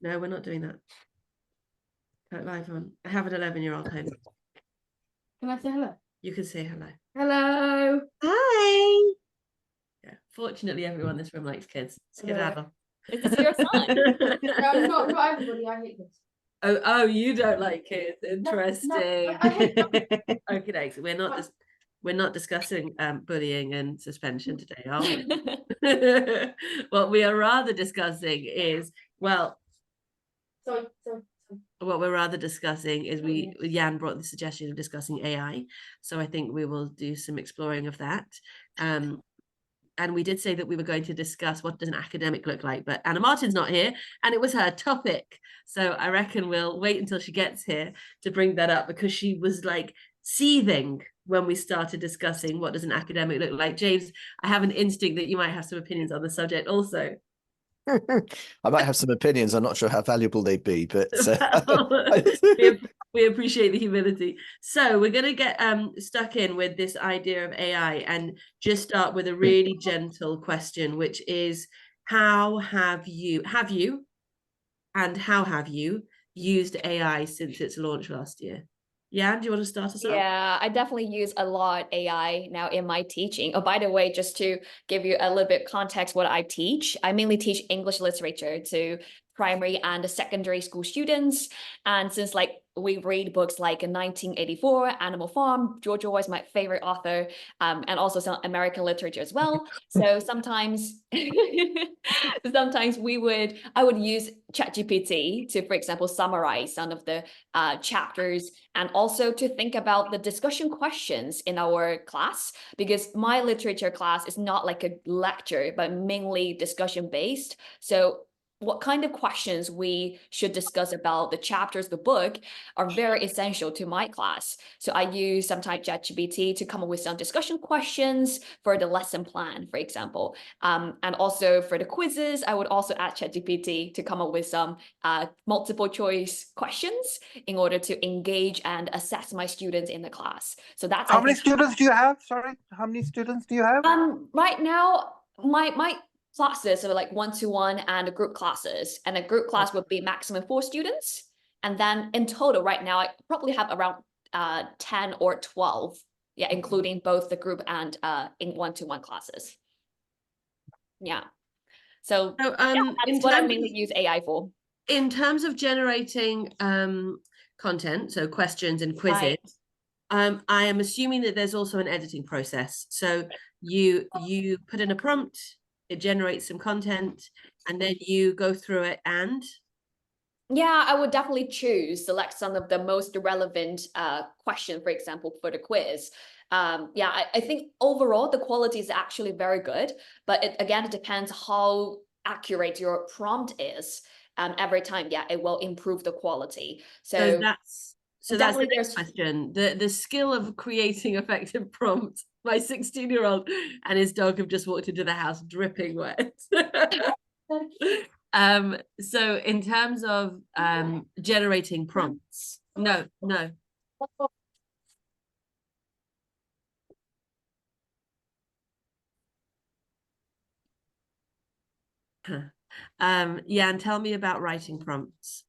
No, we're not doing that. Live on. I have an 11-year-old home. Can I say hello? You can say hello. Hello. Hi. Yeah. Fortunately, everyone in this room likes kids. Skedaddle. Is this your son? No, not everybody. I hate this. Oh, you don't like kids. Interesting. No, I hate Okay, so we're not discussing bullying and suspension today, are we? What we are rather discussing is, well, Sorry. what we're rather discussing is Jan brought the suggestion of discussing AI. So I think we will do some exploring of that. And we did say that we were going to discuss what does an academic look like, but Anna Martin's not here and it was her topic. So I reckon we'll wait until she gets here to bring that up, because she was like seething when we started discussing what does an academic look like. James, I have an instinct that you might have some opinions on the subject also. I might have some opinions. I'm not sure how valuable they'd be, but we appreciate the humility. So we're going to get stuck in with this idea of AI and just start with a really gentle question, which is, how have you used AI since its launch last year? Yeah, do you want to start us off? Yeah, I definitely use a lot AI now in my teaching. Oh, by the way, just to give you a little bit context, what I teach, I mainly teach English literature to primary and secondary school students. And since like we read books like 1984, Animal Farm, George Orwell is my favorite author, and also some American literature as well. So sometimes, I would use ChatGPT to, for example, summarize some of the chapters, and also to think about the discussion questions in our class, because my literature class is not like a lecture, but mainly discussion based. So what kind of questions we should discuss about the chapters of the book are very essential to my class. So I use sometimes ChatGPT to come up with some discussion questions for the lesson plan, for example. And also for the quizzes, I would also add ChatGPT to come up with some multiple choice questions in order to engage and assess my students in the class. So that's how many students do you have? Sorry, how many students do you have? Right now, my classes are like one-to-one and group classes, and a group class would be maximum 4 students. And then in total right now, I probably have around 10 or 12, yeah, including both the group and in one-to-one classes. Yeah. So yeah, that's what I mainly use AI for. In terms of generating content, so questions and quizzes, right. I am assuming that there's also an editing process. So you put in a prompt, it generates some content, and then you go through it and... Yeah, I would definitely select some of the most relevant question, for example, for the quiz. Yeah, I think overall the quality is actually very good, but it depends how accurate your prompt is. Every time, yeah, it will improve the quality. So that's the next question. The skill of creating effective prompts. My 16-year-old and his dog have just walked into the house dripping wet. So in terms of generating prompts, no. Yeah, and tell me about writing prompts.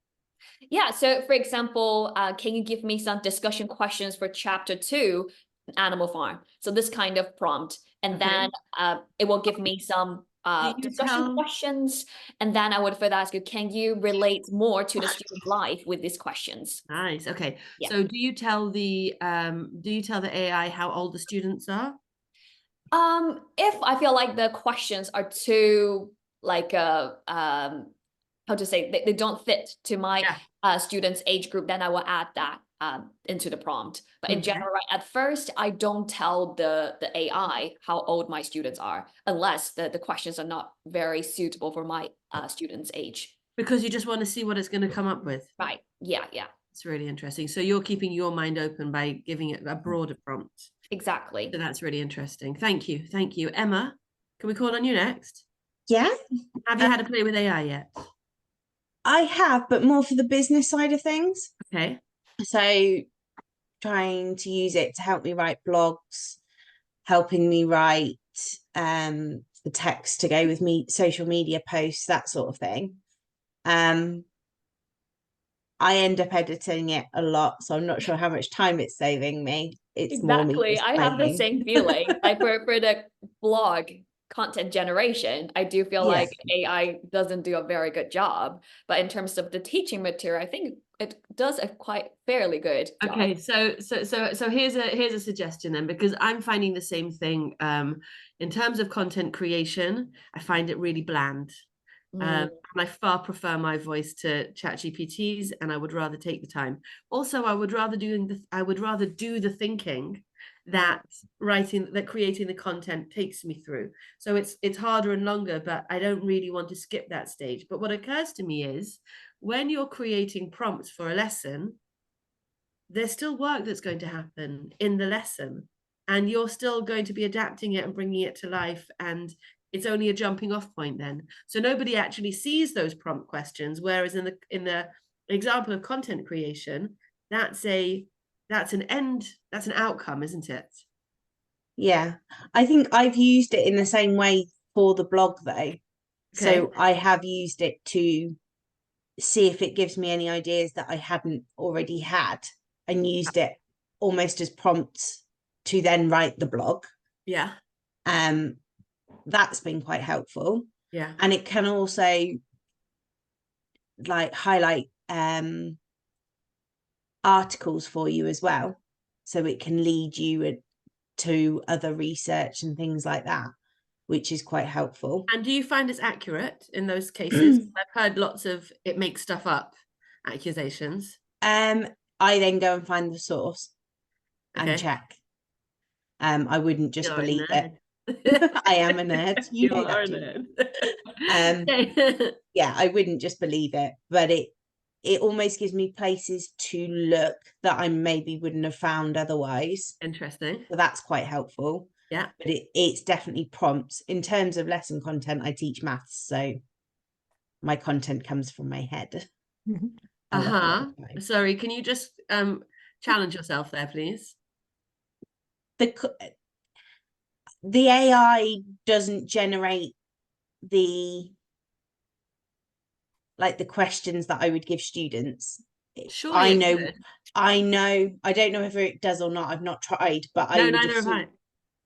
Yeah, so for example, can you give me some discussion questions for chapter 2, Animal Farm? So this kind of prompt, and then it will give me some discussion questions, and then I would further ask you, can you relate more to the student's life with these questions? Nice. Okay. Yeah. So do you tell the AI how old the students are? If I feel like the questions are too like how to say, they don't fit to my students' age group, then I will add that into the prompt. But in general, right, at first, I don't tell the AI how old my students are, unless the questions are not very suitable for my students' age. Because you just want to see what it's going to come up with. Right. Yeah. It's really interesting. So you're keeping your mind open by giving it a broader prompt. Exactly. So that's really interesting. Thank you. Emma, can we call on you next? Yeah. Have you had a play with AI yet? I have, but more for the business side of things. Okay. So trying to use it to help me write blogs, helping me write the text to go with me, social media posts, that sort of thing. I end up editing it a lot, so I'm not sure how much time it's saving me. It's more me Exactly. just I have the playing. same feeling. Like for the blog content generation, I do feel Yeah. like AI doesn't do a very good job. But in terms of the teaching material, I think it does a quite fairly good job. Okay, so here's a suggestion then, because I'm finding the same thing. In terms of content creation, I find it really bland. And I far prefer my voice to ChatGPT's, and I would rather take the time. Also, I would rather do the thinking that creating the content takes me through. So it's harder and longer, but I don't really want to skip that stage. But what occurs to me is when you're creating prompts for a lesson, there's still work that's going to happen in the lesson, and you're still going to be adapting it and bringing it to life, and it's only a jumping off point then. So nobody actually sees those prompt questions, whereas in the example of content creation, that's an outcome, isn't it? Yeah, I think I've used it in the same way for the blog though. Okay. So I have used it to see if it gives me any ideas that I hadn't already had, and used it almost as prompts to then write the blog. Yeah. That's been quite helpful. Yeah. And it can also like highlight articles for you as well, so it can lead you to other research and things like that, which is quite helpful. And do you find it's accurate in those cases? I've heard lots of it makes stuff up accusations. I then go and find the source and Okay. check. I wouldn't just You're a believe it. nerd. I am a nerd. You know are that, a nerd. Yeah, I wouldn't just believe it, but it almost gives me places to look that I maybe wouldn't have found otherwise. Interesting. So that's quite helpful. Yeah. But it's definitely prompts. In terms of lesson content, I teach maths, so my content comes from my head. Sorry, can you just challenge yourself there, please? The AI doesn't generate the questions that I would give students. Surely I it know could. I don't know if it does or not. I've not tried, but No, neither have I.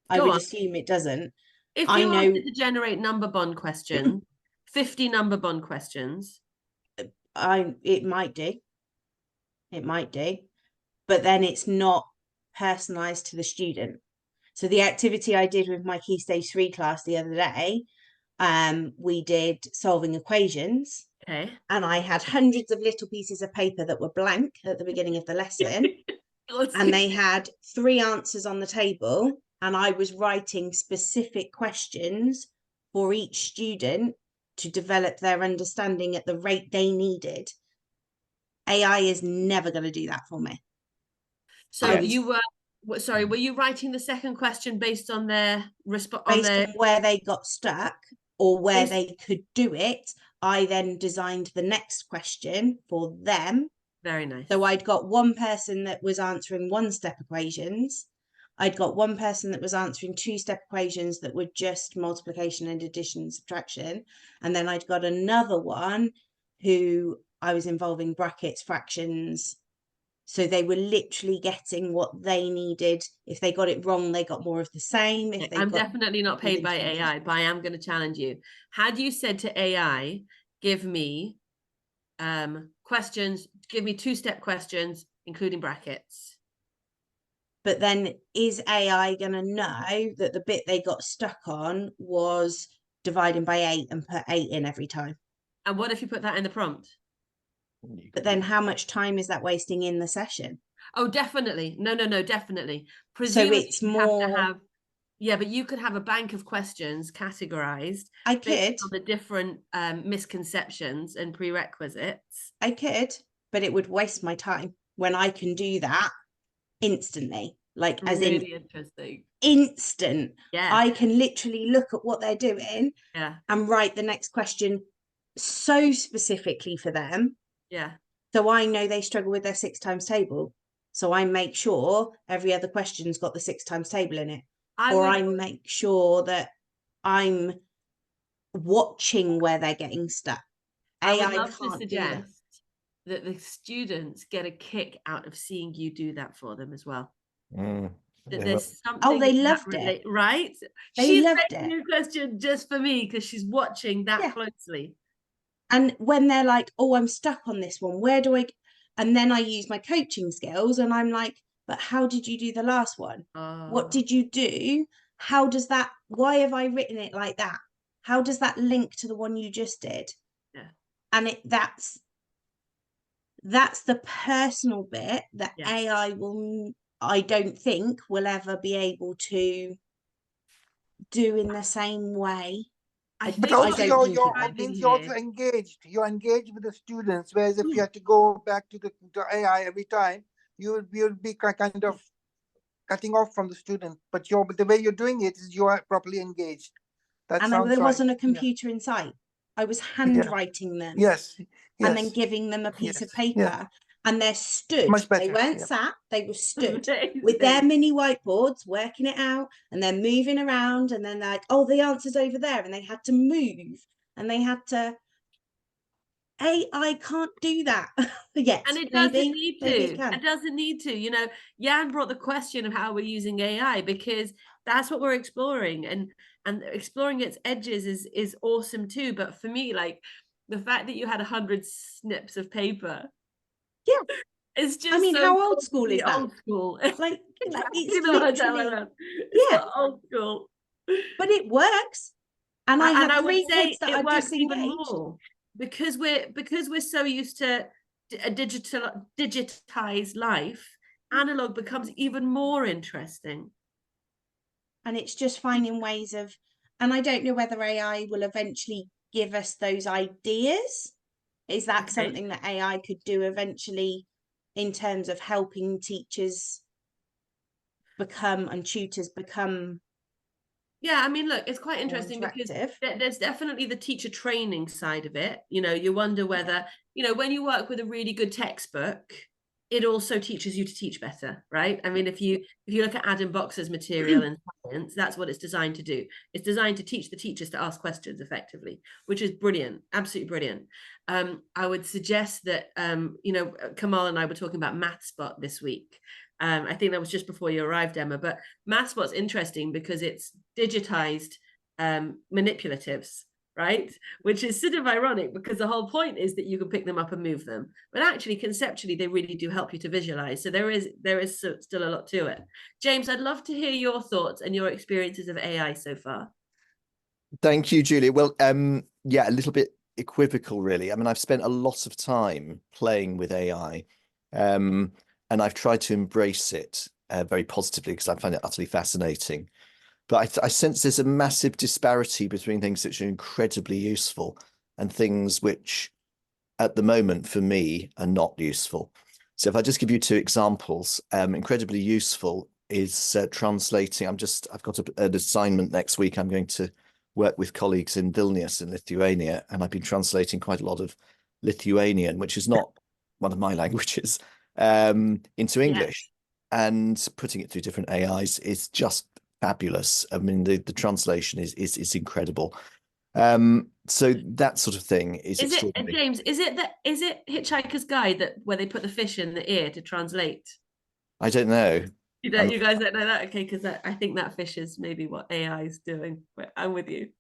I Go would on. assume it doesn't. If I you know wanted to generate number bond questions, 50 number bond questions. it might do. It might do. But then it's not personalized to the student. So the activity I did with my Key Stage 3 class the other day, we did solving equations. Okay. And I had hundreds of little pieces of paper that were blank at the beginning of the lesson. And they had 3 answers on the table. And I was writing specific questions for each student to develop their understanding at the rate they needed. AI is never going to do that for me. So were you writing the second question based on their response? Based on where they got stuck or where they could do it, I then designed the next question for them. Very nice. So I'd got one person that was answering 1-step equations. I'd got one person that was answering 2-step equations that were just multiplication and addition and subtraction. And then I'd got another one who I was involving brackets, fractions. So they were literally getting what they needed. If they got it wrong, they got more of the same. I'm definitely not paid by AI, but I am going to challenge you. Had you said to AI, give me questions, give me 2-step questions, including brackets. But then is AI going to know that the bit they got stuck on was dividing by 8 and put 8 in every time? And what if you put that in the prompt? But then how much time is that wasting in the session? Oh, definitely. No, definitely. Presumably so it's more... Yeah, but you could have a bank of questions categorized. I could. Based on the different misconceptions and prerequisites. I could, but it would waste my time when I can do that instantly. Like, as really in interesting. Instant. Yeah. I can literally look at what they're doing and write the next question so specifically for them. Yeah. So I know they struggle with their 6 times table. So I make sure every other question's got the 6 times table in it. I make sure that I'm watching where they're getting stuck. I would love to suggest that the students get a kick out of seeing you do that for them as well. Mm. That Yeah, there's something they that loved it. right? They She's loved making it. a question just for me because she's watching that Yeah. closely. And when they're like, oh, I'm stuck on this one, where do I? And then I use my coaching skills and I'm like, but how did you do the last one? What Oh, did you do? How does that, why have I written it like that? How does that link to the one you just did? yeah, And that's the personal bit that yeah. AI will, I don't think, will ever be able to do in the same way. I But think I what also don't you're think it it will. describing means you're also here, engaged. You're engaged with the students. Whereas if you Yeah. have to go back to the AI every time, you'll be kind of cutting off from the student. But the way you're doing it is you are properly engaged. That And sounds there right. wasn't a Yeah. computer in sight. I was handwriting them Yes. and then Yes. giving them a piece Yes. of Yeah. paper. And they're stood. Much They better. weren't Yeah. sat, they were stood with their amazing. mini whiteboards, working it out, and they're moving around. And then they're like, oh, the answer's over there. And they had to move and they had to. AI can't do that yet. And it doesn't Maybe need it to. can. It doesn't need to. You know, Jan brought the question of how we're using AI because that's what we're exploring, and exploring its edges is awesome too. But for me, like the fact that you had 100 snips of paper, Yeah. it's I just mean, so how cool old to school be is that? old school. Like, Exactly it's the words out literally, loud. It's yeah, so old school. but it works. And I And had I would 3 kids say that it are works even disengaged. more because we're so used to a digitized life. Analog becomes even more interesting. And it's just finding ways of, and I don't know whether AI will eventually give us those ideas. Is that Okay. something that AI could do eventually in terms of helping teachers become and tutors become Yeah, I mean, look, it's quite more interesting because interactive? there's definitely the teacher training side of it. You know, you wonder whether, you know, when you work with a really good textbook, it also teaches you to teach better, right? I mean, if you look at Adam Boxer's material in science, that's what it's designed to do. It's designed to teach the teachers to ask questions effectively, which is brilliant, absolutely brilliant. I would suggest that, you know, Kamal and I were talking about MathSpot this week. I think that was just before you arrived, Emma, but MathSpot's interesting because it's digitized manipulatives, right? Which is sort of ironic because the whole point is that you can pick them up and move them, but actually conceptually they really do help you to visualize. So there is still a lot to it. James, I'd love to hear your thoughts and your experiences of AI so far. Thank you, Julia. Well, yeah, a little bit equivocal, really. I mean, I've spent a lot of time playing with AI, and I've tried to embrace it very positively because I find it utterly fascinating. But I sense there's a massive disparity between things which are incredibly useful and things which, at the moment, for me, are not useful. So if I just give you 2 examples, incredibly useful is translating. I've got an assignment next week. I'm going to work with colleagues in Vilnius in Lithuania, and I've been translating quite a lot of Lithuanian, which is not one of my languages, into English, and putting it through different AIs is just fabulous. I mean, the translation is incredible. So that sort of thing is extraordinary. James, is it Hitchhiker's Guide that where they put the fish in the ear to translate? I don't know. You guys don't know that? Okay, because I think that fish is maybe what AI is doing. But I'm with you.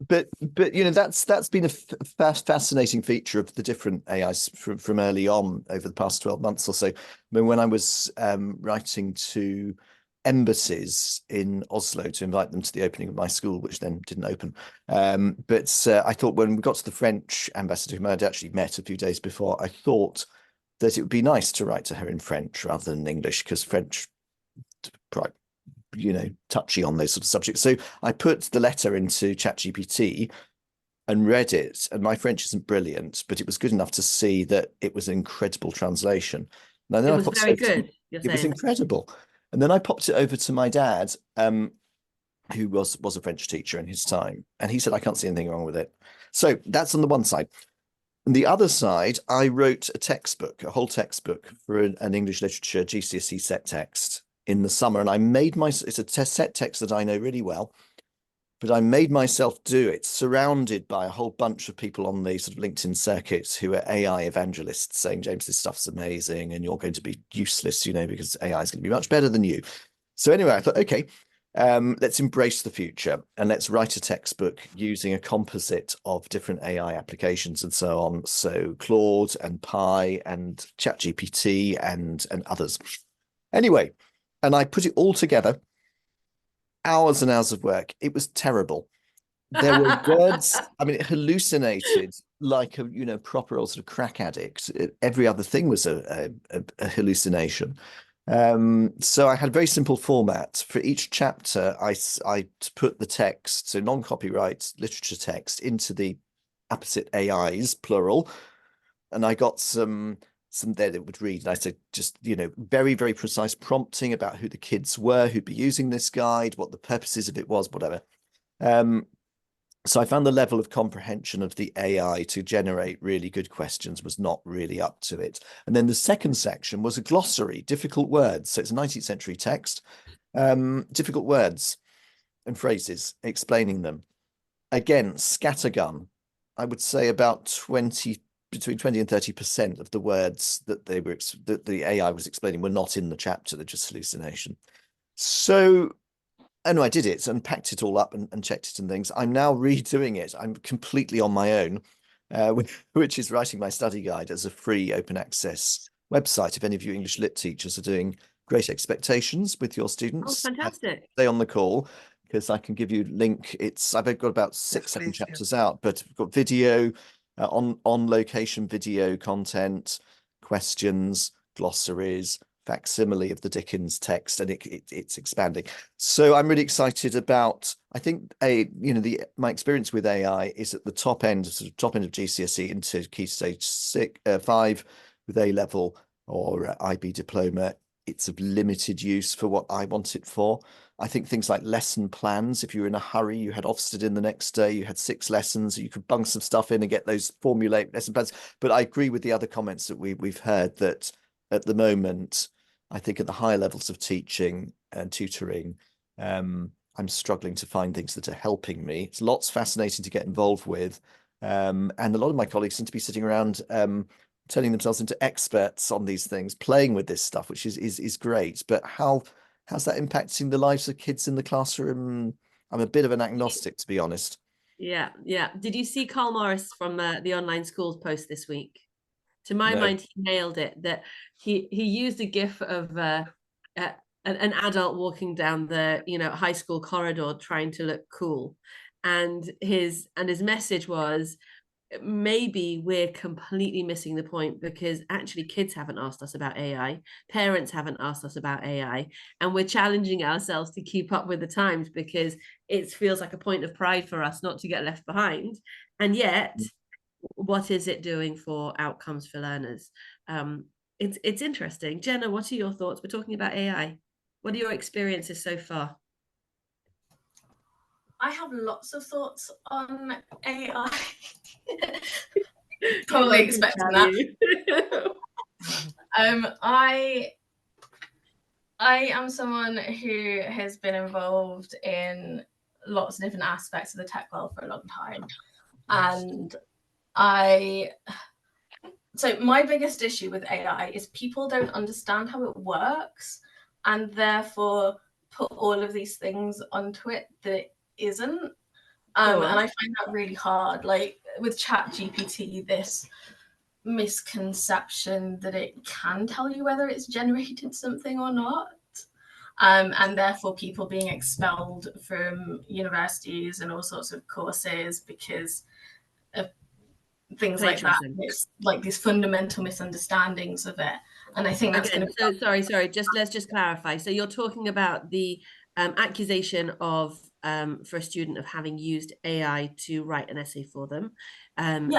But you know, that's been a fascinating feature of the different AIs from early on over the past 12 months or so. I mean, when I was writing to embassies in Oslo to invite them to the opening of my school, which then didn't open. But I thought when we got to the French ambassador, whom I'd actually met a few days before, I thought that it would be nice to write to her in French rather than English, because French, you know, touchy on those sort of subjects. So I put the letter into ChatGPT and read it, and my French isn't brilliant, but it was good enough to see that it was an incredible translation. Now, then It was very good. It was incredible. And then I popped it over to my dad, who was a French teacher in his time, and he said, I can't see anything wrong with it. So that's on the one side. On the other side, I wrote a whole textbook for an English literature GCSE set text in the summer, and I made it's a set text that I know really well, but I made myself do it, surrounded by a whole bunch of people on the sort of LinkedIn circuits who are AI evangelists saying, James, this stuff's amazing and you're going to be useless, you know, because AI is going to be much better than you. So anyway, I thought, okay, let's embrace the future and let's write a textbook using a composite of different AI applications and so on. So Claude and Pi and ChatGPT and others. Anyway, and I put it all together. Hours and hours of work. It was terrible. There were words, I mean, it hallucinated like a, you know, proper old sort of crack addict. Every other thing was a hallucination. So I had a very simple format. For each chapter, I put the text, so non-copyright literature text, into the apposite AIs, plural. And I got some there that would read. And I said, just, you know, very, very precise prompting about who the kids were, who'd be using this guide, what the purposes of it was, whatever. So I found the level of comprehension of the AI to generate really good questions was not really up to it. And then the second section was a glossary, difficult words. So it's a 19th century text, difficult words and phrases, explaining them. Again, scattergun. I would say about between 20 and 30% of the words that that the AI was explaining were not in the chapter, they're just hallucination. So anyway, I did it and packed it all up and checked it and things. I'm now redoing it. I'm completely on my own, which is writing my study guide as a free open access website. If any of you English lit teachers are doing Great Expectations with your students, Oh, fantastic. stay on the call because I can give you link. I've got about 6, 7 please, yeah. chapters out, but we've got video, on location video content, questions, glossaries, facsimile of the Dickens text, and it's expanding. So I'm really excited about, I think my experience with AI is at the top end of GCSE into Key Stage 5 with A level or IB diploma. It's of limited use for what I want it for. I think things like lesson plans, if you were in a hurry, you had Ofsted in the next day, you had 6 lessons, you could bung some stuff in and get those formulate lesson plans. But I agree with the other comments that we've heard that at the moment, I think at the higher levels of teaching and tutoring, I'm struggling to find things that are helping me. It's lots fascinating to get involved with. And a lot of my colleagues seem to be sitting around turning themselves into experts on these things, playing with this stuff, which is great. But how's that impacting the lives of kids in the classroom? I'm a bit of an agnostic, to be honest. Yeah. Did you see Carl Morris from the online schools post this week? To my mind, he nailed it. That he used a GIF of an adult walking down the high school corridor trying to look cool, and his message was, maybe we're completely missing the point, because actually kids haven't asked us about AI, parents haven't asked us about AI, and we're challenging ourselves to keep up with the times because it feels like a point of pride for us not to get left behind. And yet, what is it doing for outcomes for learners? It's interesting. Jenna, what are your thoughts? We're talking about AI. What are your experiences so far? I have lots of thoughts on AI. Probably expecting that. I am someone who has been involved in lots of different aspects of the tech world for a long time. And so my biggest issue with AI is people don't understand how it works and therefore put all of these things onto it that isn't. And I find that really hard. Like with ChatGPT, this misconception that it can tell you whether it's generated something or not. And therefore people being expelled from universities and all sorts of courses because of things like that. It's like these fundamental misunderstandings of it. And I think that's going to be... So sorry, let's just clarify. So you're talking about the accusation of for a student of having used AI to write an essay for them. And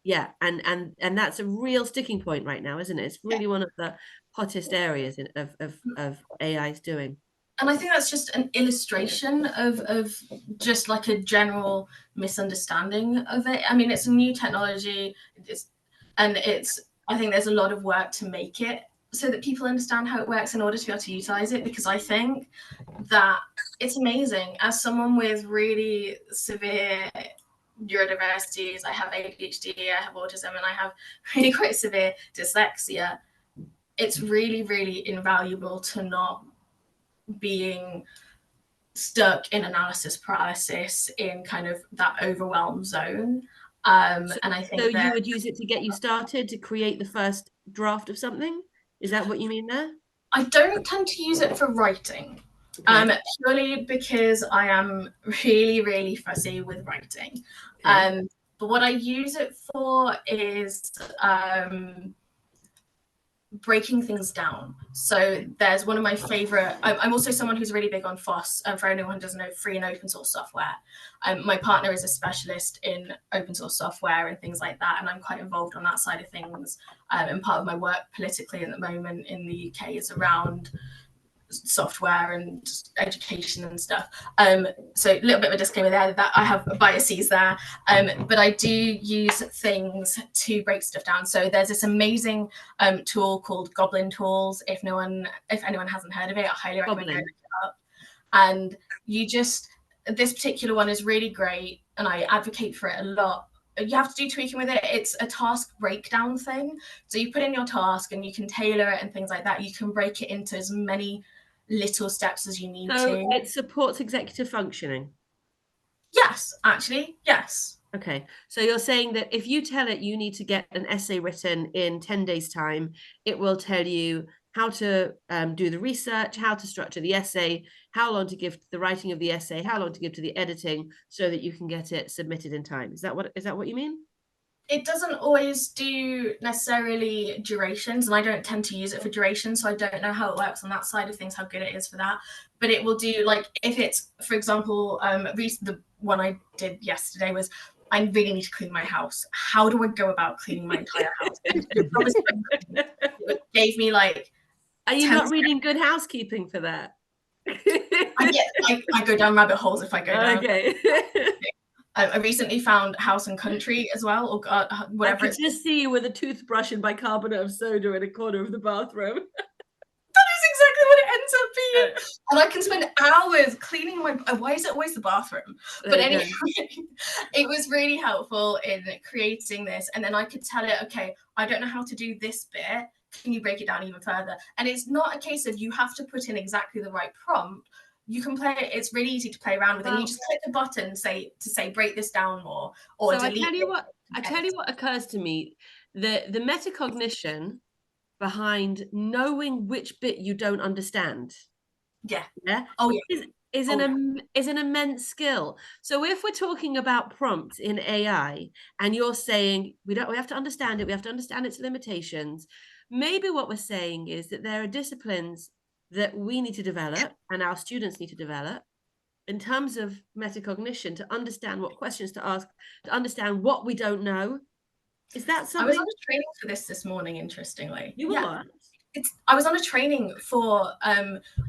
that's a real sticking point right now, isn't it? It's really one of the hottest areas of AI's doing. And I think that's just an illustration of just like a general misunderstanding of it. I mean, it's a new technology, I think there's a lot of work to make it so that people understand how it works in order to be able to utilize it, because I think that it's amazing. As someone with really severe neurodiversities, I have ADHD, I have autism, and I have really quite severe dyslexia. It's really, really invaluable to not being stuck in analysis paralysis, in kind of that overwhelm zone. And I think So that you would use it to get you started, to create the first draft of something? Is that what you mean there? I don't tend to use it for writing, Okay. purely because I am really, really fussy with writing. Okay. But what I use it for is breaking things down. So there's one of my favorite, I'm also someone who's really big on FOSS, for anyone who doesn't know, free and open source software. My partner is a specialist in open source software and things like that, and I'm quite involved on that side of things. And part of my work politically at the moment in the UK is around software and education and stuff. So a little bit of a disclaimer there that I have biases there, but I do use things to break stuff down. So there's this amazing tool called Goblin Tools. If anyone hasn't heard of it, I highly recommend going it up. And this particular one is really great, and I advocate for it a lot. You have to do tweaking with it. It's a task breakdown thing. So you put in your task and you can tailor it and things like that. You can break it into as many little steps as you need So to. it supports executive functioning? Yes, actually, yes. Okay, so you're saying that if you tell it you need to get an essay written in 10 days' time, it will tell you how to do the research, how to structure the essay, how long to give to the writing of the essay, how long to give to the editing, so that you can get it submitted in time. Is that what you mean? It doesn't always do necessarily durations, and I don't tend to use it for duration, so I don't know how it works on that side of things, how good it is for that. But it will do, like, if it's, for example, the one I did yesterday was, I really need to clean my house. How do I go about cleaning my entire house? It gave me like. Are you not reading Good Housekeeping for that? I go down rabbit holes if I go down. Okay. I recently found House and Country as well, or whatever. I could just see you with a toothbrush and bicarbonate of soda in a corner of the bathroom. That is exactly what it ends up being. And I can spend hours cleaning my. Why is it always the bathroom? But anyway, it was really helpful in creating this. And then I could tell it, okay, I don't know how to do this bit. Can you break it down even further? And it's not a case of you have to put in exactly the right prompt. You can play it. It's really easy to play around with, and you just click the button to say break this down more, or so delete. I tell you what occurs to me: the metacognition behind knowing which bit you don't understand. Yeah. Oh yeah. Is an immense skill. So if we're talking about prompts in AI, and you're saying we have to understand it, we have to understand its limitations. Maybe what we're saying is that there are disciplines that we need to develop and our students need to develop in terms of metacognition, to understand what questions to ask, to understand what we don't know. Is that something? I was on a training for this morning, interestingly. You were what? I was on a training for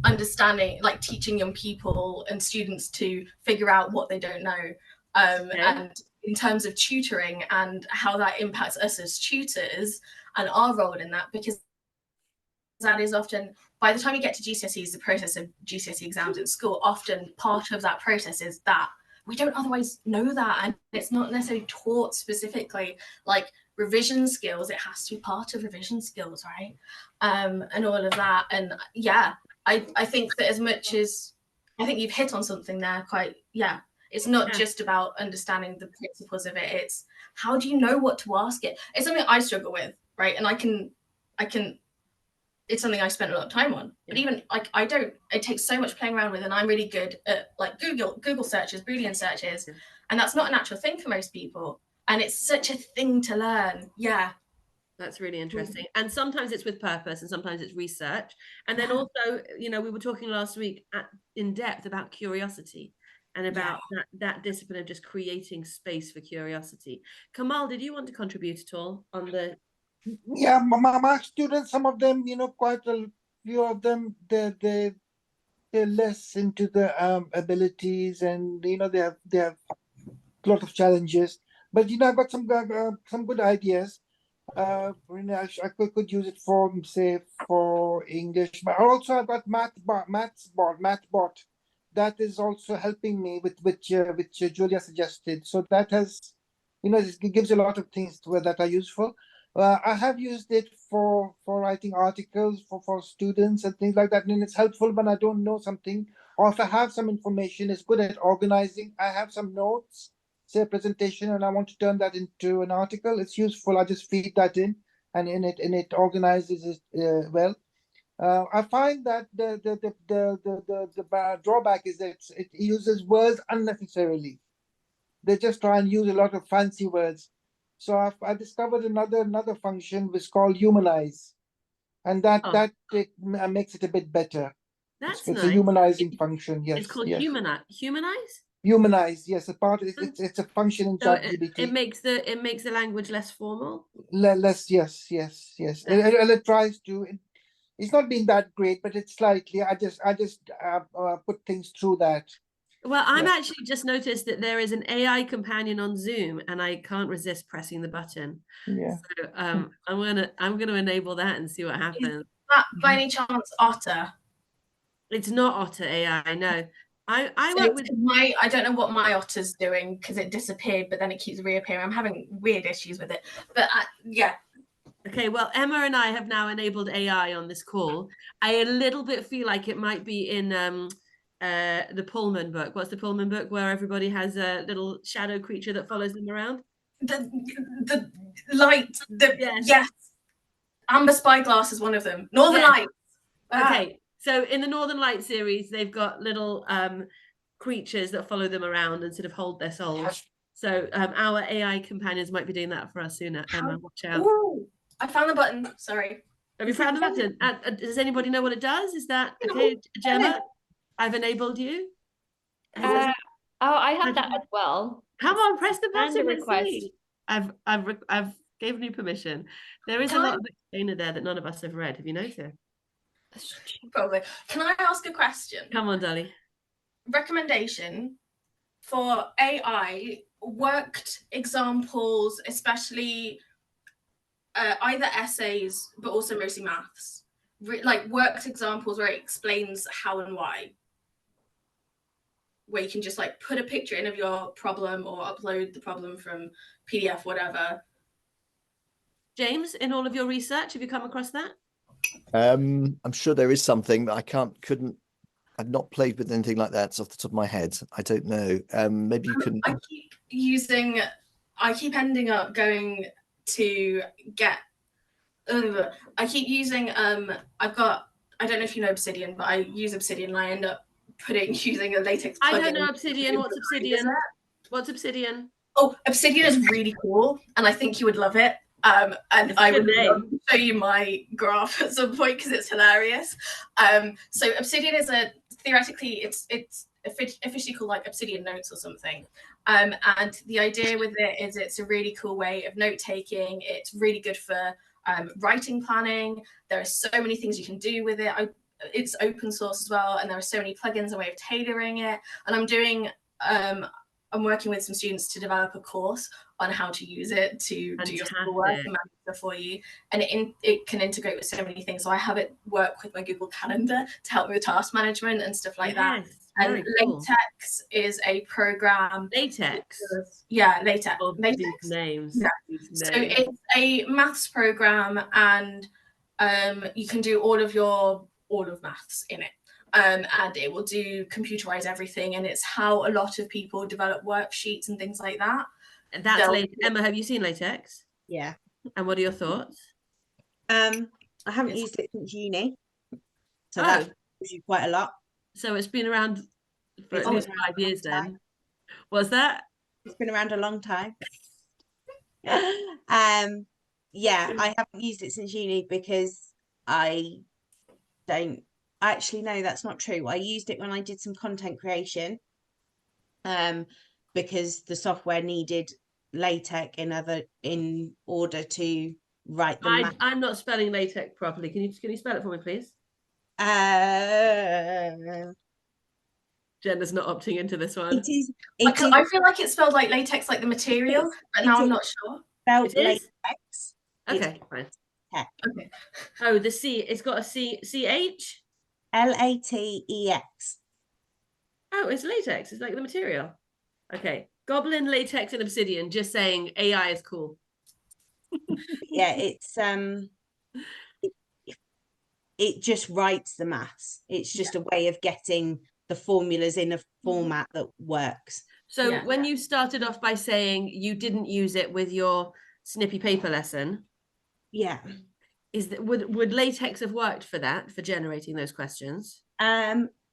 understanding, like teaching young people and students to figure out what they don't know. And in terms of tutoring and how that impacts us as tutors and our role in that, because that is often, by the time you get to GCSEs, the process of GCSE exams in school, often part of that process is that we don't otherwise know that, and it's not necessarily taught specifically, like revision skills. It has to be part of revision skills, right? And all of that. And yeah, I think that as much as, I think you've hit on something there quite, it's not just about understanding the principles of it, it's how do you know what to ask it? It's something I struggle with, right? And I can it's something I spent a lot of time on, but even like it takes so much playing around with, and I'm really good at like Google searches, Boolean searches, and that's not a natural thing for most people, and it's such a thing to learn. Yeah, that's really interesting. And sometimes it's with purpose, and sometimes it's research. And then also, we were talking last week in depth about curiosity and about that discipline of just creating space for curiosity. Kamal, did you want to contribute at all on the? Yeah, my students, some of them, quite a few of them, they're less into the abilities, and they have a lot of challenges. But I've got some good ideas. I could use it for, say, for English, but also I've got Mathbot. That is also helping me with which Julia suggested. So that has, it gives a lot of things that are useful. I have used it for writing articles for students and things like that, and it's helpful when I don't know something, or if I have some information. It's good at organizing. I have some notes, say a presentation, and I want to turn that into an article. It's useful. I just feed that in, and it organizes it well. I find that the drawback is that it uses words unnecessarily. They just try and use a lot of fancy words. So I discovered another function which is called humanize, and that makes it a bit better. That's It's nice. a humanizing function. Yes, It's called yes. humanize. Humanize, yes. It's a function in So ChatGPT. it makes the language less formal. Less, yes. And it tries to. It's not being that great, but it's slightly. I just put things through that. Well, I'm Yeah. actually just noticed that there is an AI companion on Zoom, and I can't resist pressing the button. Yeah. So I'm gonna enable that and see what happens. That by any chance Otter? It's not Otter AI, no. I So work with I don't know what my Otter's doing because it disappeared, but then it keeps reappearing. I'm having weird issues with it. But yeah. Okay, well, Emma and I have now enabled AI on this call. I a little bit feel like it might be in the Pullman book. What's the Pullman book where everybody has a little shadow creature that follows them around? The light, Yes. yes. Amber Spyglass is one of them. Northern Yes. Lights. Okay, so in the Northern Light series, they've got little creatures that follow them around and sort of hold their souls. So our AI companions might be doing that for us soon, Emma. Watch out. Ooh, I found the button. Sorry. Have you found the button? Does anybody know what it does? Is that okay, Gemma? I've enabled you. I have that as well. Come on, press the And button. the Let's request. see. I've given you permission. There is a lot of explainer there that none of us have read. Have you noticed? Probably. Can I ask a question? Come on, Dolly. Recommendation for AI worked examples, especially either essays, but also mostly maths. Like worked examples where it explains how and why. Where you can just like put a picture in of your problem or upload the problem from PDF, whatever. James, in all of your research, have you come across that? I'm sure there is something, but I've not played with anything like that off the top of my head. I don't know. Maybe you can. I keep ending up going to get. I keep using. I don't know if you know Obsidian, but I use Obsidian and I end up using a latex plugin. I don't know Obsidian. What's Obsidian? What's Obsidian? Oh, Obsidian is really cool, and I think you would love it. And I would love to show you my graph at some point because it's hilarious. So Obsidian is theoretically it's officially called like Obsidian Notes or something. And the idea with it is it's a really cool way of note taking. It's really good for writing planning. There are so many things you can do with it. It's open source as well, and there are so many plugins and way of tailoring it. And I'm working with some students to develop a course on how to use it to do your schoolwork and manage stuff for you. And it can integrate with so many things. So I have it work with my Google Calendar to help me with task management and stuff like that. And cool. Latex is a program. Latex? Yeah, Latex. These names. Yeah. So it's a maths program, and you can do all of maths in it. And it will do computerize everything, and it's how a lot of people develop worksheets and things like that. And that's latex. Emma, have you seen Latex? Yeah. And what are your thoughts? I haven't used it since uni, so that gives you quite a lot. So it's been around for at least 5 years then. Was that? It's been around a long time. Yeah, I haven't used it since uni because actually, no, that's not true. I used it when I did some content creation, because the software needed LaTeX in order to write the I'm not spelling LaTeX properly. Can you spell it for me, please? Jenna's not opting into this one. It is. I feel like it's spelled like latex, like the material, but now I'm not sure. Spelled latex, Okay, fine. tech. Okay. Oh, the C, it's got a CH? LATEX. Oh, it's latex. It's like the material. Okay. Goblin, latex, and obsidian, just saying AI is cool. Yeah, it just writes the maths. It's just a way of getting the formulas in a format that works. So Yeah. when you started off by saying you didn't use it with your snippy paper lesson, Yeah. is that would latex have worked for that, for generating those questions?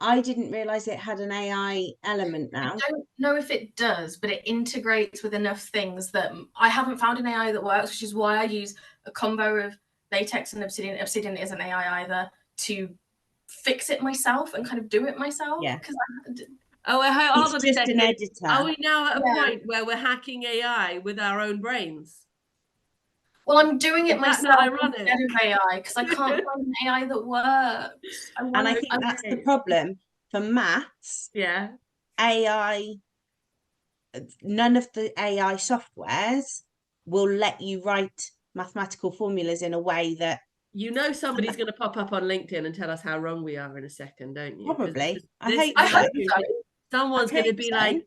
I didn't realize it had an AI element now. I don't know if it does, but it integrates with enough things that I haven't found an AI that works, which is why I use a combo of latex and obsidian. Obsidian isn't AI either, to fix it myself and kind of do it myself. Yeah. Because Oh, hold It's on a just second. an editor. Are we now at a Yeah. point where we're hacking AI with our own brains? well, I'm doing it Is that myself not ironic? instead of AI because I can't find an AI that works. And I think that's the problem for maths. Yeah. AI, none of the AI softwares will let you write mathematical formulas in a way that You know somebody's going to pop up on LinkedIn and tell us how wrong we are in a second, don't you? 'Cause probably. I this hope I is hope so. so. someone's I going to hope be so. like,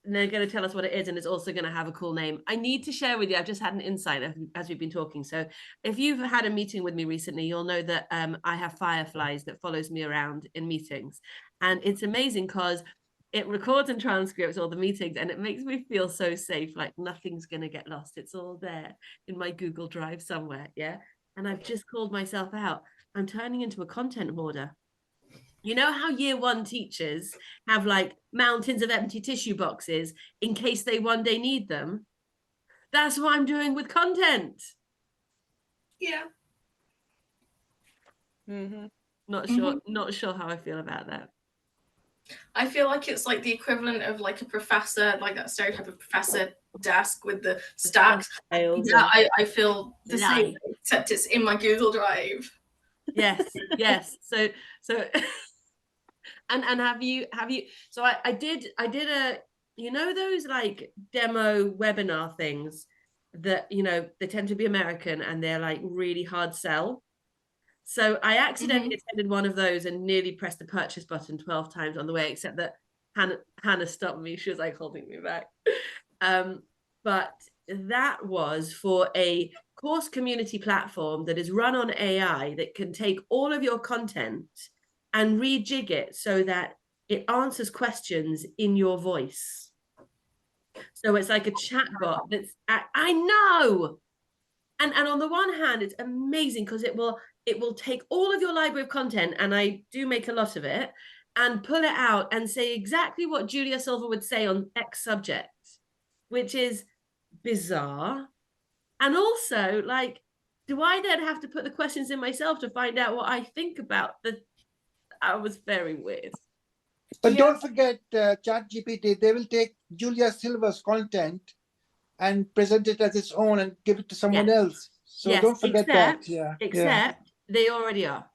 and they're going to tell us what it is, and it's also going to have a cool name. I need to share with you, I've just had an insight as we've been talking. So if you've had a meeting with me recently, you'll know that I have fireflies that follows me around in meetings. And it's amazing because it records and transcripts all the meetings, and it makes me feel so safe, like nothing's going to get lost. It's all there in my Google Drive somewhere, yeah? And I've just called myself out. I'm turning into a content hoarder. You know how year one teachers have like mountains of empty tissue boxes in case they one day need them? That's what I'm doing with content. Yeah. Not sure how I feel about that. I feel like it's like the equivalent of like a professor, like that stereotype of professor desk with the stacks. Yeah, I feel the same, except it's in my Google Drive. Yes. So and have you so I did a, you know, those like demo webinar things that, you know, they tend to be American and they're like really hard sell. So I accidentally attended one of those and nearly pressed the purchase button 12 times on the way, except that Hannah stopped me. She was like holding me back. But that was for a course community platform that is run on AI that can take all of your content and rejig it so that it answers questions in your voice. So it's like a chatbot that's, I know. And on the one hand, it's amazing because it will take all of your library of content, and I do make a lot of it, and pull it out and say exactly what Julia Silver would say on X subject, which is bizarre. And also, like, do I then have to put the questions in myself to find out what I think about the? That was very weird. But don't forget, ChatGPT, they will take Julia Silver's content and present it as its own and give it to someone else. So don't forget that. Yeah. Except they already are.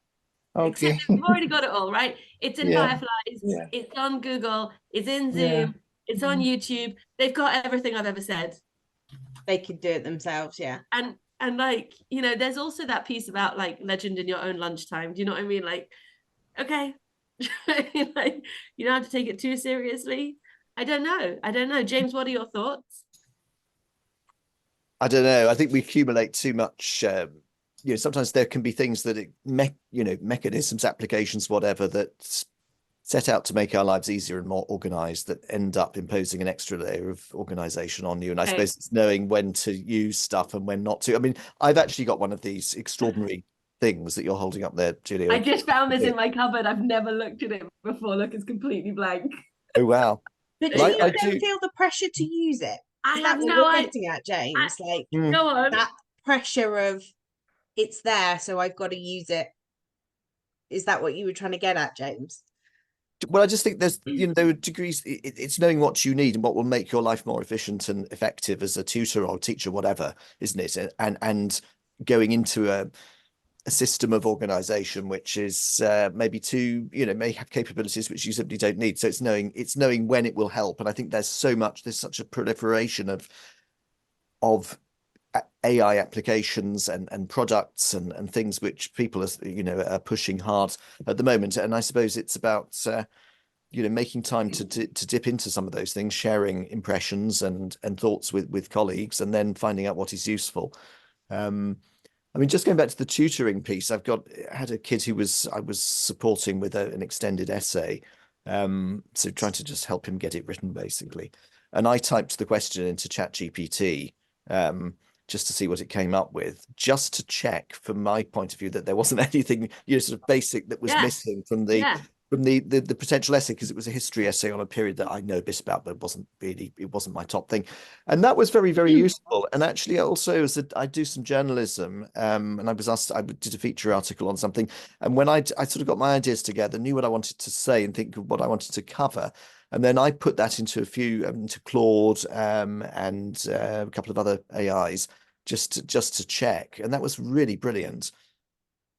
Okay. Except they've already got it all, right? It's in Fireflies, it's on Google, it's in Zoom, it's on YouTube. They've got everything I've ever said. They could do it themselves, And like, you know, there's also that piece about like legend in your own lunchtime. Do you know what I mean? Like, okay, like you don't have to take it too seriously. I don't know. James, what are your thoughts? I don't know. I think we accumulate too much. You know, sometimes there can be things that mechanisms, applications, whatever, that set out to make our lives easier and more organized that end up imposing an extra layer of organization on you. And I suppose it's knowing when to use stuff and when not to. I mean, I've actually got one of these extraordinary things that you're holding up there, Julia. I just found this in my cupboard. I've never looked at it before. Look, it's completely blank. Oh, wow. But do you then feel the pressure to use it? Is that what you're getting at, James? Go on. That pressure of it's there, so I've got to use it. Is that what you were trying to get at, James? Well, I just think there's, you know, there are degrees. It's knowing what you need and what will make your life more efficient and effective as a tutor or teacher, whatever, isn't it? And going into a system of organization which is maybe too, you know, may have capabilities which you simply don't need. So it's knowing when it will help. And I think there's such a proliferation of AI applications and products and things which people are pushing hard at the moment. And I suppose it's about making time to dip into some of those things, sharing impressions and thoughts with colleagues, and then finding out what is useful. I mean, just going back to the tutoring piece, had a kid who I was supporting with an extended essay, so trying to just help him get it written, basically. And I typed the question into ChatGPT, just to see what it came up with, just to check, from my point of view, that there wasn't anything sort of basic that was missing from the potential essay, because it was a history essay on a period that I know a bit about, but it wasn't my top thing. And that was very, very useful. And actually, also, I do some journalism, and I was asked, I did a feature article on something. And when I sort of got my ideas together, knew what I wanted to say and think of what I wanted to cover, and then I put that into into Claude and a couple of other AIs just to check, and that was really brilliant.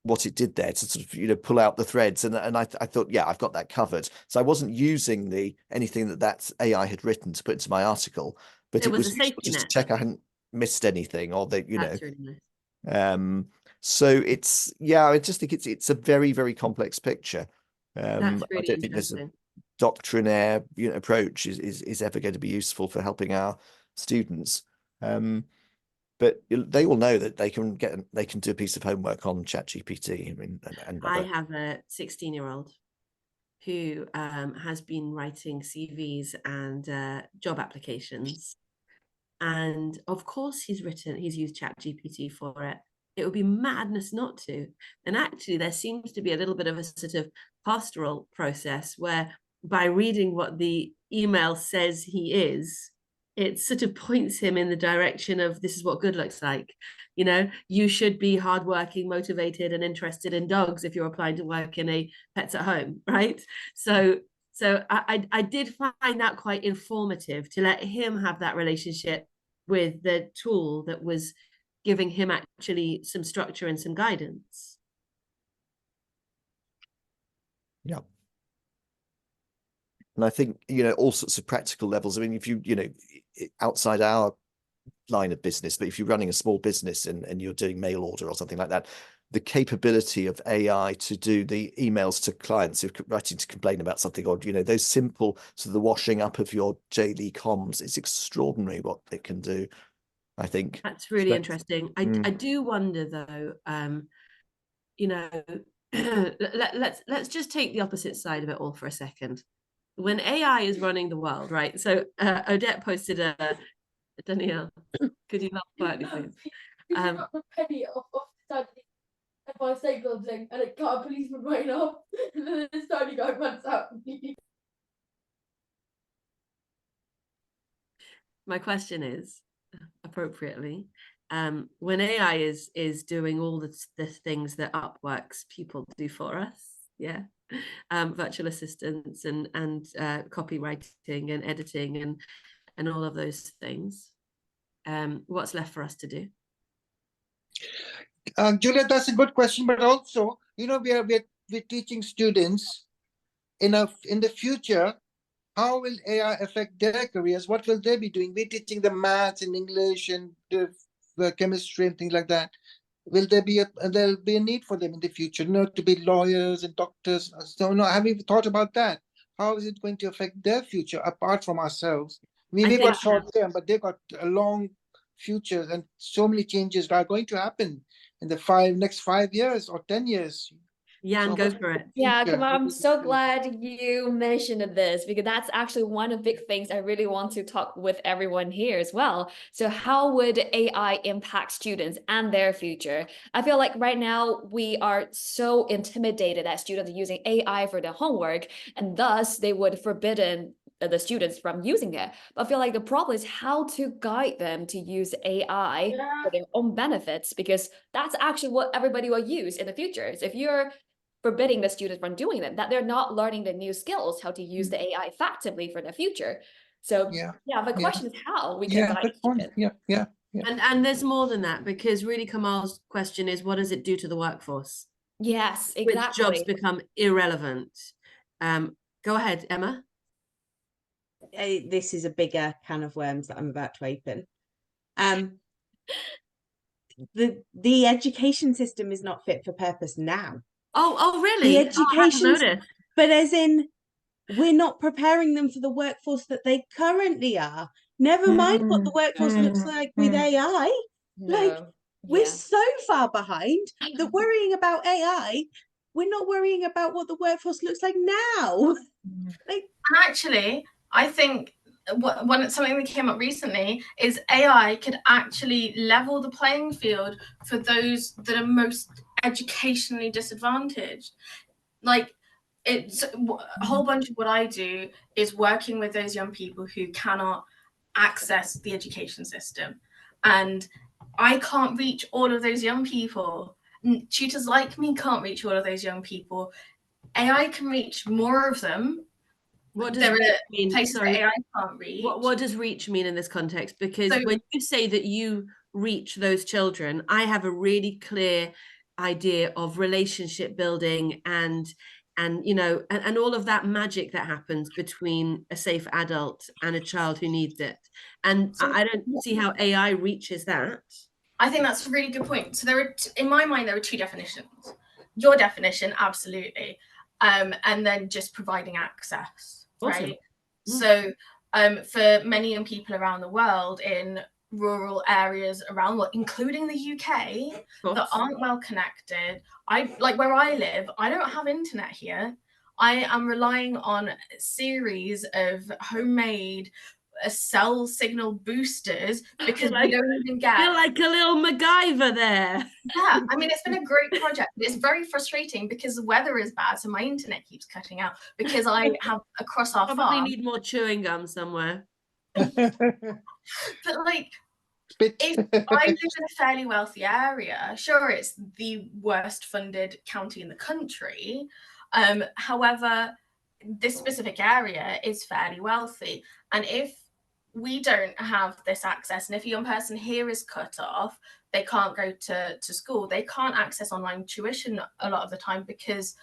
What it did there to sort of pull out the threads, and I thought, yeah, I've got that covered. So I wasn't using anything that AI had written to put into my article, but it was a safety just net. to check I hadn't missed anything, or that That's really nice. So I just think it's a very, very complex picture. That's I really don't think there's a doctrinaire approach is ever going to be useful for helping our students. But they will know that they can do a piece of homework on ChatGPT. I mean, I have a 16-year-old who has been writing CVs and job applications, and of course he's used ChatGPT for it. It would be madness not to. And actually, there seems to be a little bit of a sort of pastoral process where, by reading what the email says he is, it sort of points him in the direction of, this is what good looks like. You should be hardworking, motivated, and interested in dogs if you're applying to work in a pets at home, right? So I did find that quite informative, to let him have that relationship with the tool that was giving him actually some structure and some guidance. Yeah. And I think, all sorts of practical levels. I mean, if outside our line of business, but if you're running a small business and you're doing mail order or something like that, the capability of AI to do the emails to clients who are writing to complain about something, or, those simple sort of the washing up of your daily comms, it's extraordinary what it can do, I think. That's really interesting. I do wonder, though, let's just take the opposite side of it all for a second. When AI is running the world, right? So Odette posted Danielle, could you help quietly, please? A penny off the side of my stapler thing, and it cut a policeman right off. And then this tiny guy runs out. My question is, appropriately, when AI is doing all the things that Upwork's people do for us, virtual assistants and copywriting and editing and all of those things, what's left for us to do? Julia, that's a good question, but also, we're teaching students in the future. How will AI affect their careers? What will they be doing? We're teaching them maths and English and chemistry and things like that. Will there'll be a need for them in the future, to be lawyers and doctors? So, have you thought about that? How is it going to affect their future apart from ourselves? We've got short term, but they've got a long future, and so many changes are going to happen in the next 5 years or 10 years. Jan, go for it. Yeah, I'm so glad you mentioned this, because that's actually one of the big things I really want to talk with everyone here as well. So how would AI impact students and their future? I feel like right now we are so intimidated that students are using AI for their homework, and thus they would forbidden the students from using it. But I feel like the problem is how to guide them to use AI for their own benefits, because that's actually what everybody will use in the future. So if you're forbidding the students from doing them, that they're not learning the new skills, how to use the AI effectively for the future. So the question is how we can guide students. And there's more than that, because really Kamal's question is, what does it do to the workforce? Yes, exactly. Which jobs become irrelevant? Go ahead, Emma. This is a bigger can of worms that I'm about to open. the education system is not fit for purpose now. Oh, really? The Oh, I hadn't education, noticed. but as in, we're not preparing them for the workforce that they currently are. Never mind what the workforce looks like with AI. Like, we're so far behind that worrying about AI, we're not worrying about what the workforce looks like now. Like, and actually, I think something that came up recently is AI could actually level the playing field for those that are most educationally disadvantaged. Like, it's a whole bunch of what I do is working with those young people who cannot access the education system, and I can't reach all of those young people. Tutors like me can't reach all of those young people. AI can reach more of them. What does There reach are mean? places Sorry, that AI can't reach. what does reach mean in this context? Because So- when you say that you reach those children, I have a really clear idea of relationship building and you know, and all of that magic that happens between a safe adult and a child who needs it. And So- I don't see how AI reaches that. I think that's a really good point. So there are, in my mind, there are two definitions. Your definition, absolutely, and then just providing access, Awesome. right? So for many young people around the world in rural areas around, including the UK, that aren't well connected, like where I live, I don't have internet here. I am relying on a series of homemade cell signal boosters because we don't even get. You're like a little MacGyver there. Yeah, I mean, it's been a great project. It's very frustrating because the weather is bad, so my internet keeps cutting out because I have across our Probably farm. need more chewing gum somewhere. But like, if I live in a fairly wealthy area, sure, it's the worst funded county in the country. However, this specific area is fairly wealthy, and if we don't have this access, and if a young person here is cut off, they can't go to school, they can't access online tuition a lot of the time because,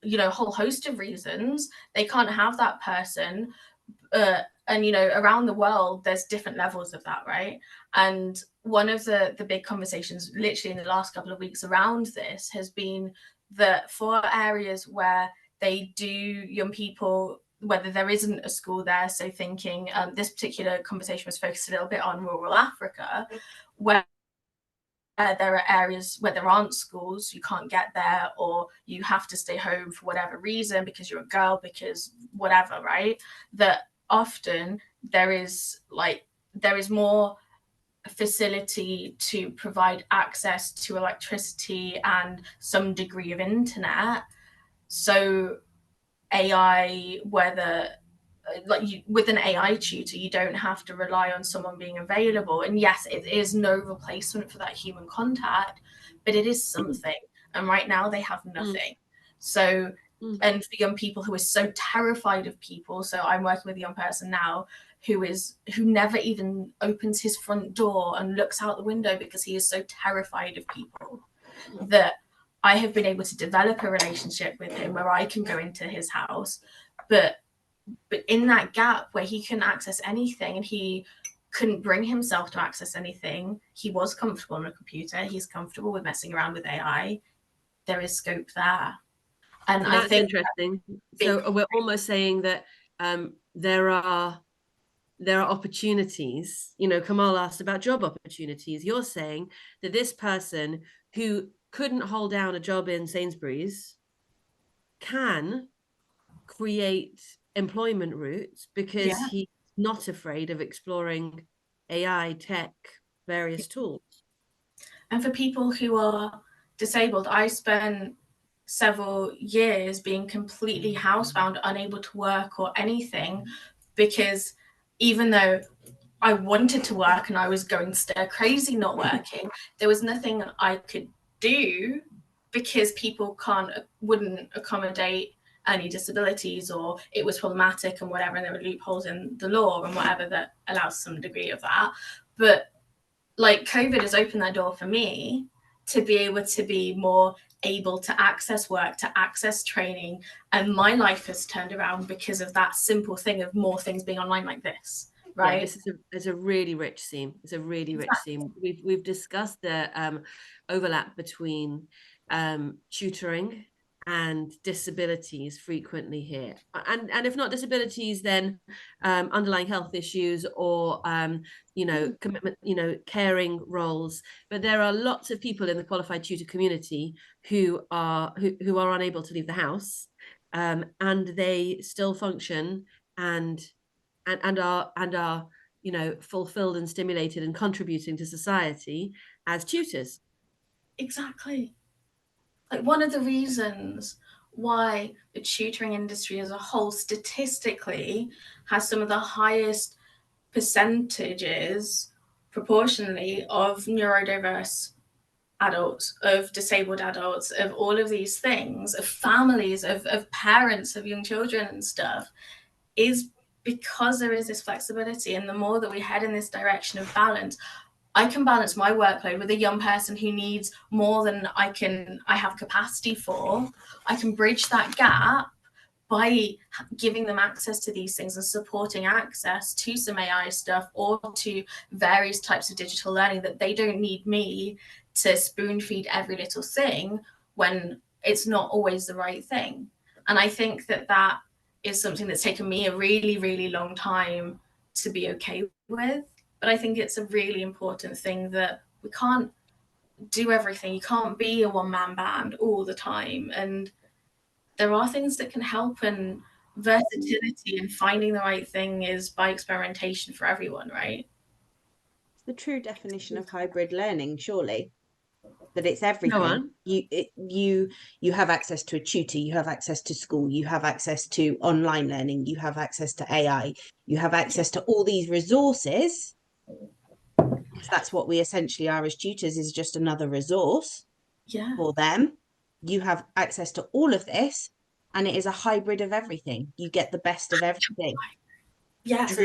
you know, a whole host of reasons, they can't have that person. And, you know, around the world, there's different levels of that, right? And one of the big conversations literally in the last couple of weeks around this has been that for areas where they do young people, whether there isn't a school there, so thinking this particular conversation was focused a little bit on rural Africa, where there are areas where there aren't schools, you can't get there, or you have to stay home for whatever reason because you're a girl, because whatever, right? That often there is more facility to provide access to electricity and some degree of internet. So AI, whether with an AI tutor, you don't have to rely on someone being available. And yes, it is no replacement for that human contact, but it is something. And right now they have nothing. So, and for young people who are so terrified of people, so I'm working with a young person now who never even opens his front door and looks out the window because he is so terrified of people, that I have been able to develop a relationship with him where I can go into his house, but in that gap where he couldn't access anything and he couldn't bring himself to access anything, he was comfortable on a computer, he's comfortable with messing around with AI, there is scope there. And that's I think interesting. So we're almost saying that there are opportunities. You know, Kamal asked about job opportunities. You're saying that this person who couldn't hold down a job in Sainsbury's can create employment routes because he's not afraid of exploring AI, tech, various tools. And for people who are disabled, I spent several years being completely housebound, unable to work or anything, because even though I wanted to work and I was going stir crazy not working, there was nothing I could do because people wouldn't accommodate any disabilities, or it was problematic and whatever, and there were loopholes in the law and whatever that allows some degree of that. But like, COVID has opened that door for me to be able to be more able to access work, to access training, and my life has turned around because of that simple thing of more things being online like this. right? Yeah, this is a really rich theme. It's a really rich theme. We've discussed the overlap between tutoring and disabilities frequently here, and if not disabilities, then underlying health issues or commitment, caring roles. But there are lots of people in the qualified tutor community who are unable to leave the house, and they still function and are fulfilled and stimulated and contributing to society as tutors. Exactly. Like, one of the reasons why the tutoring industry as a whole statistically has some of the highest percentages proportionally of neurodiverse adults, of disabled adults, of all of these things, of families, of parents of young children and stuff, is because there is this flexibility. And the more that we head in this direction of balance, I can balance my workload with a young person who needs more than I have capacity for. I can bridge that gap by giving them access to these things and supporting access to some AI stuff or to various types of digital learning, that they don't need me to spoon feed every little thing when it's not always the right thing. And I think that is something that's taken me a really, really long time to be okay with. But I think it's a really important thing that we can't do everything. You can't be a one-man band all the time. And there are things that can help, and versatility and finding the right thing is by experimentation for everyone, right? The true definition of hybrid learning, surely, that it's everything. Go on. You have access to a tutor, you have access to school, you have access to online learning, you have access to AI, you have access to all these resources. So that's what we essentially are as tutors, is just another resource for them. You have access to all of this, and it is a hybrid of everything. You get the best of everything. Yes,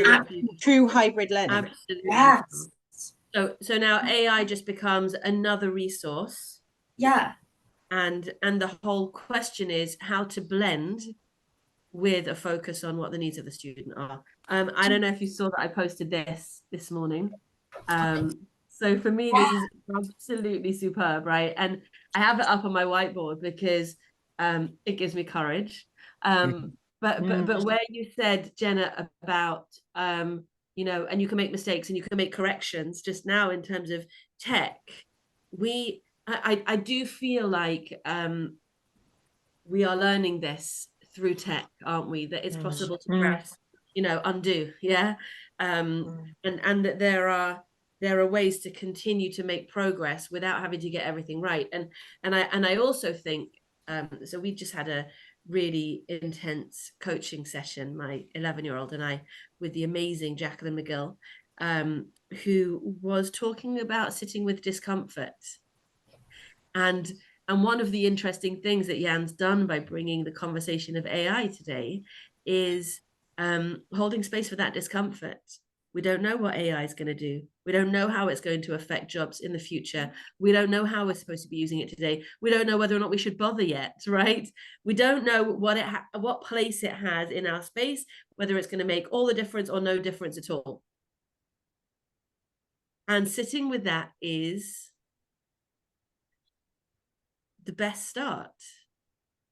true hybrid learning. Absolutely. yes. So now AI just becomes another resource. Yeah. And the whole question is how to blend with a focus on what the needs of the student are. I don't know if you saw that I posted this morning. So for me, this is absolutely superb, right? And I have it up on my whiteboard because it gives me courage. But where you said, Jenna, about and you can make mistakes and you can make corrections just now in terms of tech, I do feel like we are learning this through tech, aren't we? That it's possible to press, undo, yeah, and that there are ways to continue to make progress without having to get everything right. And I also think so. We just had a really intense coaching session, my 11-year-old and I, with the amazing Jacqueline McGill, who was talking about sitting with discomfort. And one of the interesting things that Jan's done by bringing the conversation of AI today is holding space for that discomfort. We don't know what AI is going to do. We don't know how it's going to affect jobs in the future. We don't know how we're supposed to be using it today. We don't know whether or not we should bother yet, right? We don't know what place it has in our space, whether it's going to make all the difference or no difference at all. And sitting with that is the best start.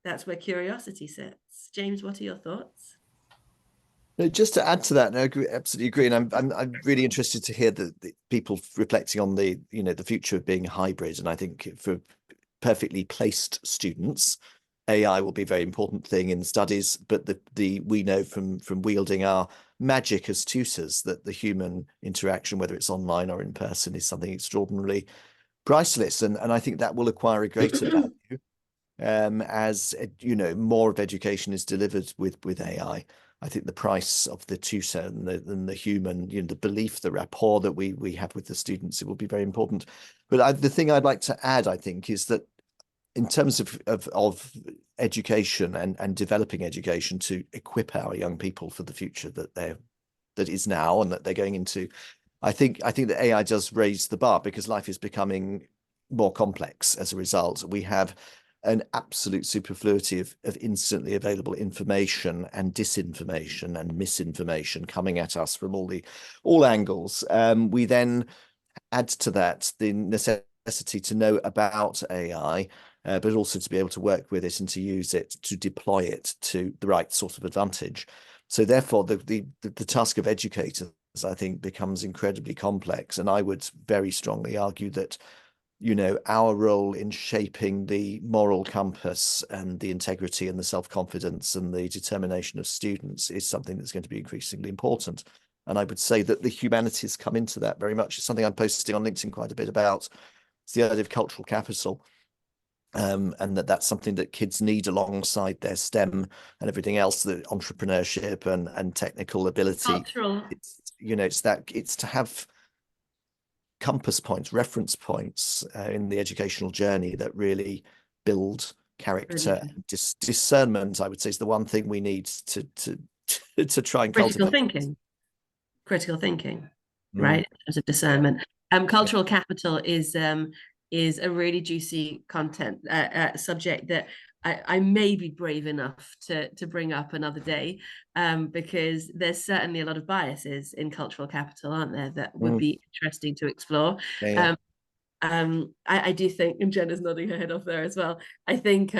That's where curiosity sits. James, what are your thoughts? No, just to add to that, no, I absolutely agree, and I'm really interested to hear the people reflecting on the future of being hybrid. And I think for perfectly placed students, AI will be a very important thing in studies. But we know from wielding our magic as tutors that the human interaction, whether it's online or in person, is something extraordinarily priceless, and I think that will acquire a greater value as more of education is delivered with AI. I think the price of the tutor and the human, the belief, the rapport that we have with the students, it will be very important. But the thing I'd like to add, I think, is that in terms of education and developing education to equip our young people for the future that is now and that they're going into, I think that AI does raise the bar because life is becoming more complex as a result. We have an absolute superfluity of instantly available information and disinformation and misinformation coming at us from all angles. We then add to that the necessity to know about AI, but also to be able to work with it and to use it, to deploy it to the right sort of advantage. So therefore, the task of educators, I think, becomes incredibly complex. And I would very strongly argue that, you know, our role in shaping the moral compass and the integrity and the self-confidence and the determination of students is something that's going to be increasingly important. And I would say that the humanities come into that very much. It's something I'm posting on LinkedIn quite a bit about. It's the idea of cultural capital. And that's something that kids need alongside their STEM and everything else, the entrepreneurship and technical ability. Cultural. It's, you know, it's to have compass points, reference points in the educational journey that really build character. Discernment, I would say, is the one thing we need to try and cultivate. Critical thinking, right? In terms of discernment. Cultural capital is a really juicy content subject that I may be brave enough to bring up another day, because there's certainly a lot of biases in cultural capital, aren't there, that would be interesting to explore. I do think, and Jenna's nodding her head off there as well. I think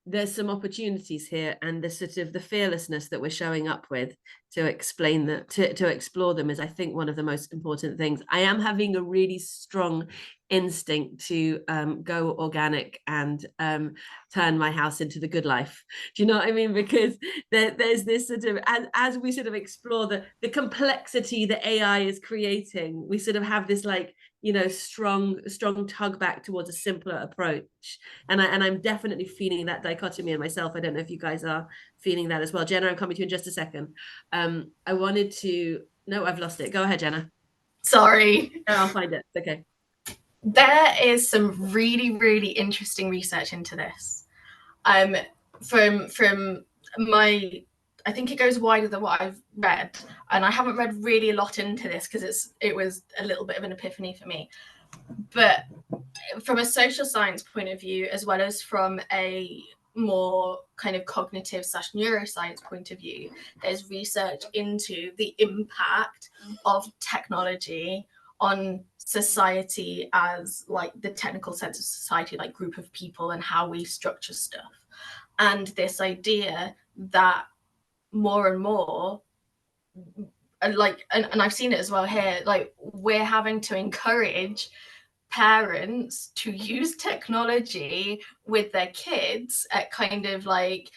there's some opportunities here, and the sort of the fearlessness that we're showing up with to explain that, to explore them, is, I think, one of the most important things. I am having a really strong instinct to go organic and turn my house into the good life. Do you know what I mean? Because there's this sort of, as we sort of explore the complexity that AI is creating, we sort of have this, like, you know, strong tug back towards a simpler approach. And I'm definitely feeling that dichotomy in myself. I don't know if you guys are feeling that as well. Jenna, I'm coming to you in just a second. I wanted to, no, I've lost it. Go ahead, Jenna. Sorry. No, I'll find it. It's okay. There is some really, really interesting research into this. From my, I think it goes wider than what I've read, and I haven't read really a lot into this because it was a little bit of an epiphany for me. But from a social science point of view, as well as from a more kind of cognitive / neuroscience point of view, there's research into the impact of technology on society, as like the technical sense of society, like group of people, and how we structure stuff. And this idea that more and more, like, and I've seen it as well here, like, we're having to encourage parents to use technology with their kids at kind of like,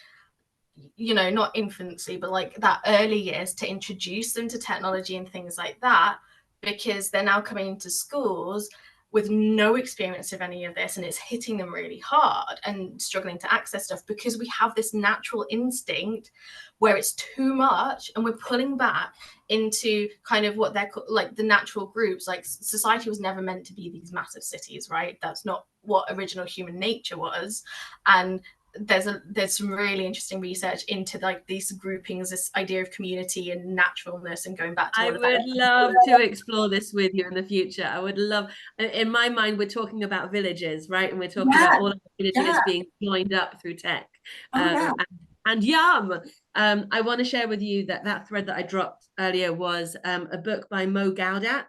you know, not infancy, but like that early years, to introduce them to technology and things like that, because they're now coming into schools with no experience of any of this, and it's hitting them really hard and struggling to access stuff because we have this natural instinct where it's too much, and we're pulling back into kind of what they're like the natural groups. Like, society was never meant to be these massive cities, right? That's not what original human nature was. And there's some really interesting research into like these groupings, this idea of community and naturalness, and going back to I would love to explore this with you in the future. I would love, in my mind, we're talking about villages, right? And we're talking about all of the villages being joined up through tech. And yum! I want to share with you that thread that I dropped earlier was a book by Mo Gaudat,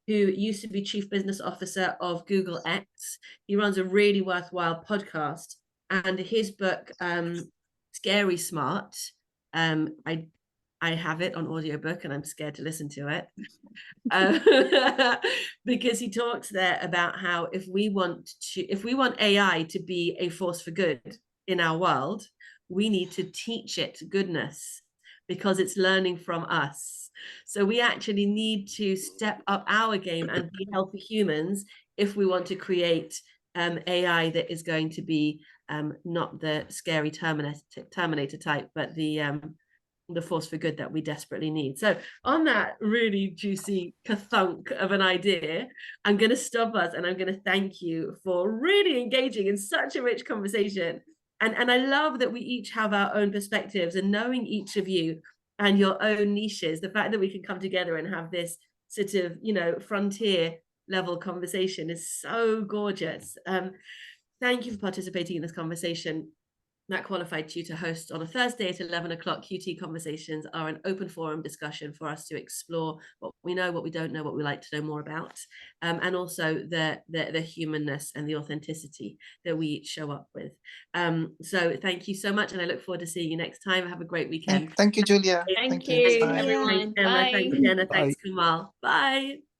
who used to be Chief Business Officer of Google X. He runs a really worthwhile podcast. And his book, Scary Smart, I have it on audiobook and I'm scared to listen to it. Because he talks there about how if we want AI to be a force for good in our world, we need to teach it goodness, because it's learning from us. So we actually need to step up our game and be healthy humans if we want to create AI that is going to be not the scary Terminator type, but the force for good that we desperately need. So on that really juicy kathunk of an idea, I'm going to stop us, and I'm going to thank you for really engaging in such a rich conversation. And I love that we each have our own perspectives, and knowing each of you and your own niches, the fact that we can come together and have this sort of, you know, frontier level conversation is so gorgeous. Thank you for participating in this conversation. That qualified tutor hosts on a Thursday at 11 o'clock. QT Conversations are an open forum discussion for us to explore what we know, what we don't know, what we like to know more about, and also the humanness and the authenticity that we each show up with. So thank you so much, and I look forward to seeing you next time. Have a great weekend. Thank you, Julia. Thank Thanks. you, Bye. everyone. Thanks, Emma. Bye. Thanks, Jenna. Bye. Thanks, Kamal. Bye.